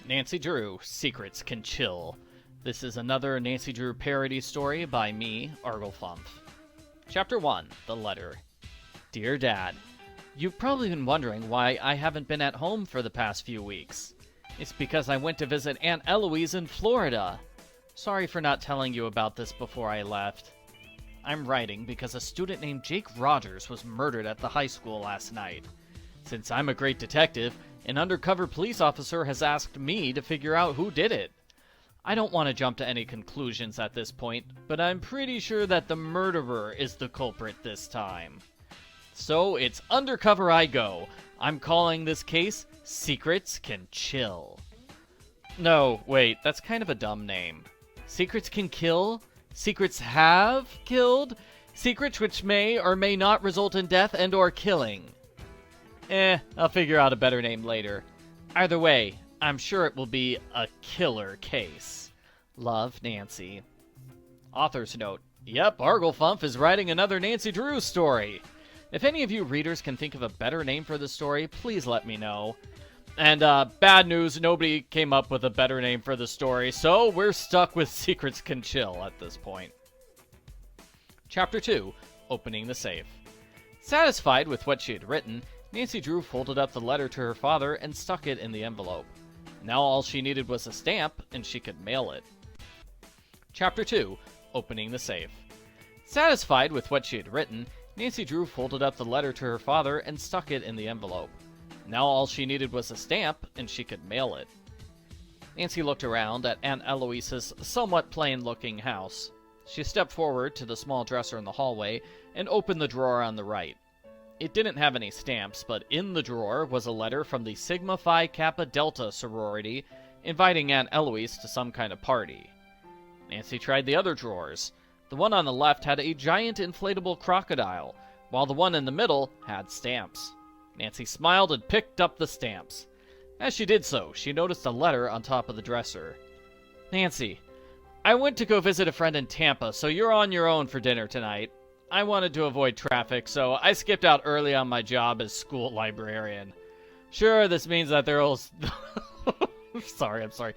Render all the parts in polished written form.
Nancy Drew, Secrets Can Chill. This is another Nancy Drew parody story by me, Arglefumph. Chapter 1, The Letter. Dear Dad, you've probably been wondering why I haven't been at home for the past few weeks. It's because I went to visit Aunt Eloise in Florida. Sorry for not telling you about this before I left. I'm writing because a student named Jake Rogers was murdered at the high school last night. Since I'm a great detective, an undercover police officer has asked me to figure out who did it. I don't want to jump to any conclusions at this point, but I'm pretty sure that the murderer is the culprit this time. So it's undercover I go. I'm calling this case Secrets Can Chill. No, wait, that's kind of a dumb name. Secrets Can Kill? Secrets have killed? Secrets which may or may not result in death and or killing. I'll figure out a better name later. Either way, I'm sure it will be a killer case. Love, Nancy. Author's note. Yep, Arglefumph is writing another Nancy Drew story. If any of you readers can think of a better name for the story, please let me know. And, bad news, nobody came up with a better name for the story, so we're stuck with Secrets Can Chill at this point. Chapter 2, Opening the Safe. Satisfied with what she had written, Nancy Drew folded up the letter to her father and stuck it in the envelope. Now all she needed was a stamp, and she could mail it. Chapter 2, Opening the Safe. Satisfied with what she had written, Nancy Drew folded up the letter to her father and stuck it in the envelope. Now all she needed was a stamp, and she could mail it. Nancy looked around at Aunt Eloise's somewhat plain-looking house. She stepped forward to the small dresser in the hallway and opened the drawer on the right. It didn't have any stamps, but in the drawer was a letter from the Sigma Phi Kappa Delta sorority inviting Aunt Eloise to some kind of party. Nancy tried the other drawers. The one on the left had a giant inflatable crocodile, while the one in the middle had stamps. Nancy smiled and picked up the stamps. As she did so, she noticed a letter on top of the dresser. Nancy, I went to go visit a friend in Tampa, so you're on your own for dinner tonight. I wanted to avoid traffic, so I skipped out early on my job as school librarian. Sure, this means that there'll... I'm sorry.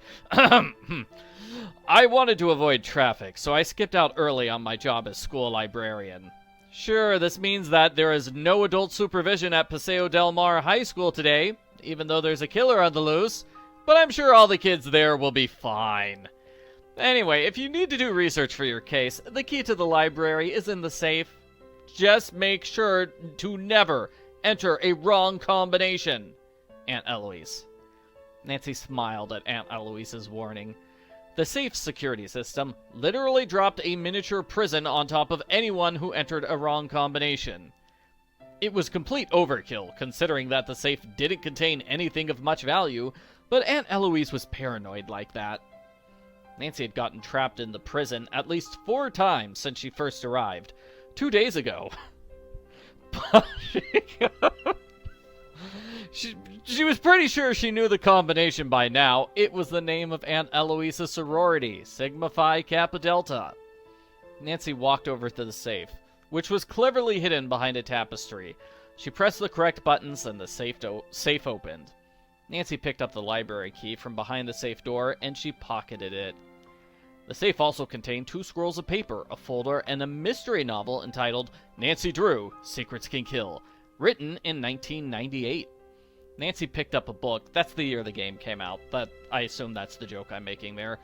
I wanted to avoid traffic, so I skipped out early on my job as school librarian. Sure, this means that there is no adult supervision at Paseo Del Mar High School today, even though there's a killer on the loose, but I'm sure all the kids there will be fine. Anyway, if you need to do research for your case, the key to the library is in the safe. Just make sure to never enter a wrong combination. Aunt Eloise. Nancy smiled at Aunt Eloise's warning. The safe security system literally dropped a miniature prison on top of anyone who entered a wrong combination. It was complete overkill, considering that the safe didn't contain anything of much value, but Aunt Eloise was paranoid like that. Nancy had gotten trapped in the prison at least 4 times since she first arrived, 2 days ago. She was pretty sure she knew the combination by now. It was the name of Aunt Eloise's sorority, Sigma Phi Kappa Delta. Nancy walked over to the safe, which was cleverly hidden behind a tapestry. She pressed the correct buttons and the safe opened. Nancy picked up the library key from behind the safe door and she pocketed it. The safe also contained 2 scrolls of paper, a folder, and a mystery novel entitled Nancy Drew, Secrets Can Kill, written in 1998. Nancy picked up a book. That's the year the game came out. I assume that's the joke I'm making there.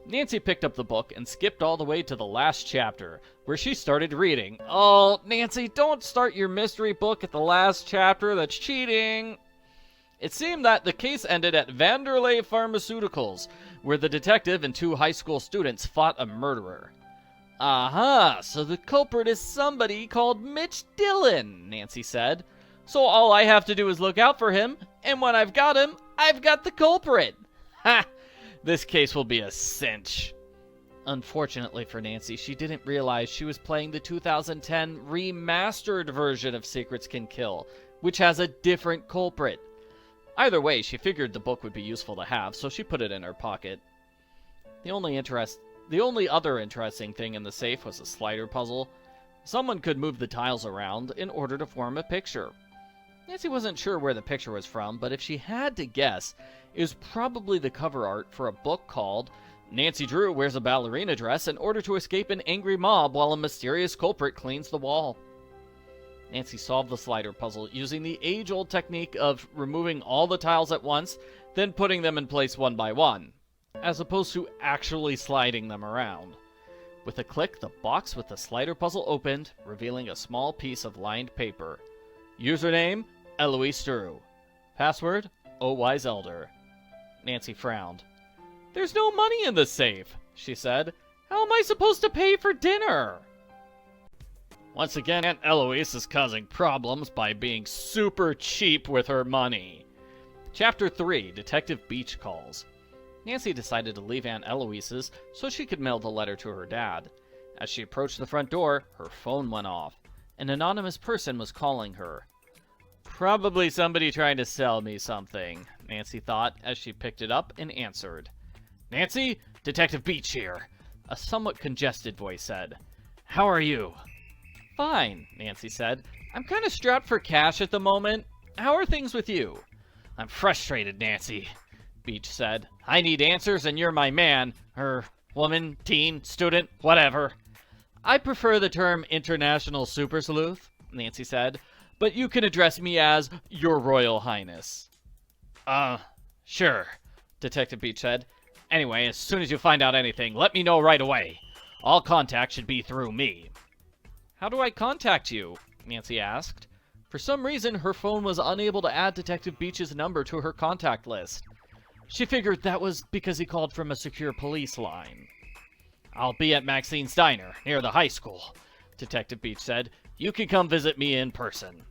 Nancy picked up the book and skipped all the way to the last chapter, where she started reading. Oh, Nancy, don't start your mystery book at the last chapter. That's cheating. It seemed that the case ended at Vanderlei Pharmaceuticals, where the detective and 2 high school students fought a murderer. Aha, so the culprit is somebody called Mitch Dillon, Nancy said. So all I have to do is look out for him, and when I've got him, I've got the culprit. Ha! This case will be a cinch. Unfortunately for Nancy, she didn't realize she was playing the 2010 remastered version of Secrets Can Kill, which has a different culprit. Either way, she figured the book would be useful to have, so she put it in her pocket. The only other interesting thing in the safe was a slider puzzle. Someone could move the tiles around in order to form a picture. Nancy wasn't sure where the picture was from, but if she had to guess, it was probably the cover art for a book called Nancy Drew Wears a Ballerina Dress in Order to Escape an Angry Mob While a Mysterious Culprit Cleans the Wall. Nancy solved the slider puzzle using the age-old technique of removing all the tiles at once, then putting them in place one by one, as opposed to actually sliding them around. With a click, the box with the slider puzzle opened, revealing a small piece of lined paper. Username, Eloise Drew. Password, Oh Wise Elder. Nancy frowned. There's no money in the safe, she said. How am I supposed to pay for dinner? Once again, Aunt Eloise is causing problems by being super cheap with her money. Chapter 3, Detective Beech Calls. Nancy decided to leave Aunt Eloise's so she could mail the letter to her dad. As she approached the front door, her phone went off. An anonymous person was calling her. Probably somebody trying to sell me something, Nancy thought as she picked it up and answered. Nancy, Detective Beech here, a somewhat congested voice said. How are you? Fine, Nancy said. I'm kind of strapped for cash at the moment. How are things with you? I'm frustrated, Nancy, Beech said. I need answers and you're my man. Woman, teen, student, whatever. I prefer the term international super sleuth, Nancy said, but you can address me as Your Royal Highness. Sure, Detective Beech said. Anyway, as soon as you find out anything, let me know right away. All contact should be through me. How do I contact you? Nancy asked. For some reason, her phone was unable to add Detective Beech's number to her contact list. She figured that was because he called from a secure police line. I'll be at Maxine's Diner, near the high school, Detective Beech said. You can come visit me in person.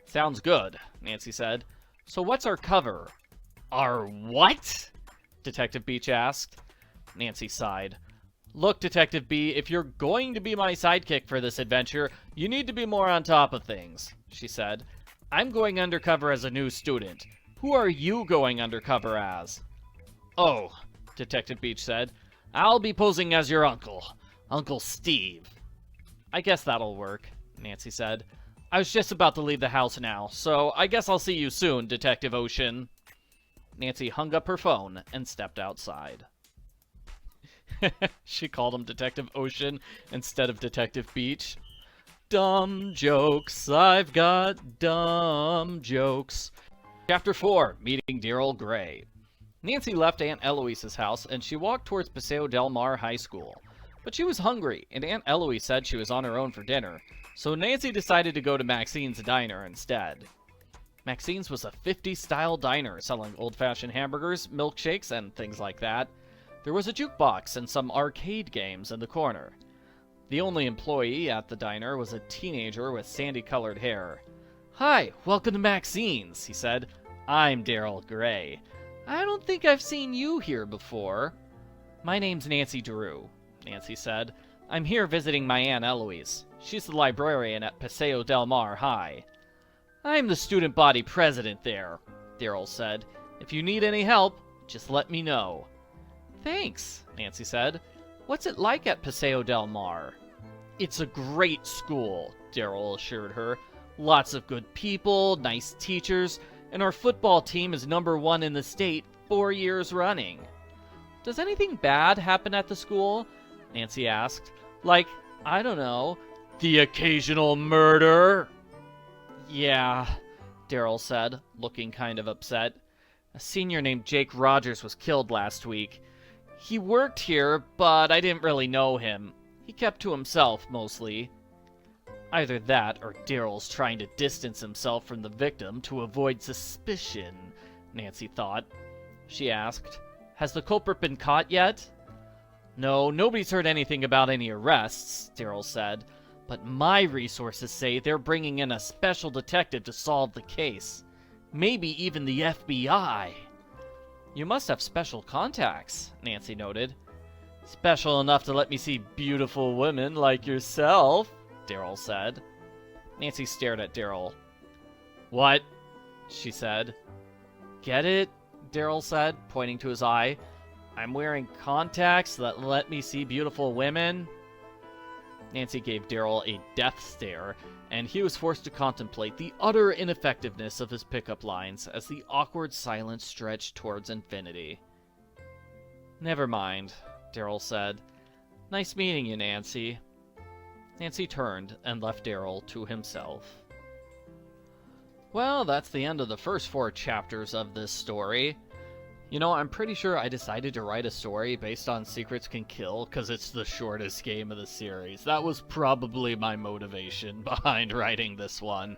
Sounds good, Nancy said. So what's our cover? Our what? Detective Beech asked. Nancy sighed. Look, Detective B, if you're going to be my sidekick for this adventure, you need to be more on top of things, she said. I'm going undercover as a new student. Who are you going undercover as? Oh, Detective Beech said. I'll be posing as your uncle, Uncle Steve. I guess that'll work, Nancy said. I was just about to leave the house now, so I guess I'll see you soon, Detective Ocean. Nancy hung up her phone and stepped outside. She called him Detective Ocean instead of Detective Beech. Dumb jokes, I've got dumb jokes. Chapter 4, Meeting Daryl Gray. Nancy left Aunt Eloise's house and she walked towards Paseo Del Mar High School. But she was hungry, and Aunt Eloise said she was on her own for dinner, so Nancy decided to go to Maxine's Diner instead. Maxine's was a 50s-style diner selling old-fashioned hamburgers, milkshakes, and things like that. There was a jukebox and some arcade games in the corner. The only employee at the diner was a teenager with sandy-colored hair. Hi, welcome to Maxine's, he said. I'm Daryl Gray. I don't think I've seen you here before. My name's Nancy Drew, Nancy said. I'm here visiting my Aunt Eloise. She's the librarian at Paseo Del Mar High. I'm the student body president there, Daryl said. If you need any help, just let me know. Thanks, Nancy said. What's it like at Paseo Del Mar? It's a great school, Daryl assured her. Lots of good people, nice teachers, and our football team is #1 in the state 4 years running. Does anything bad happen at the school? Nancy asked. Like, I don't know, the occasional murder? Yeah, Daryl said, looking kind of upset. A senior named Jake Rogers was killed last week. He worked here, but I didn't really know him. He kept to himself, mostly. Either that, or Daryl's trying to distance himself from the victim to avoid suspicion, Nancy thought. She asked, Has the culprit been caught yet? No, nobody's heard anything about any arrests, Daryl said. But my resources say they're bringing in a special detective to solve the case. Maybe even the FBI. You must have special contacts, Nancy noted. Special enough to let me see beautiful women like yourself, Daryl said. Nancy stared at Daryl. What? She said. Get it? Daryl said, pointing to his eye. I'm wearing contacts that let me see beautiful women. Nancy gave Daryl a death stare, and he was forced to contemplate the utter ineffectiveness of his pickup lines as the awkward silence stretched towards infinity. "Never mind," Daryl said. "Nice meeting you, Nancy." Nancy turned and left Daryl to himself. Well, that's the end of the first 4 chapters of this story. You know, I'm pretty sure I decided to write a story based on Secrets Can Kill because it's the shortest game of the series. That was probably my motivation behind writing this one.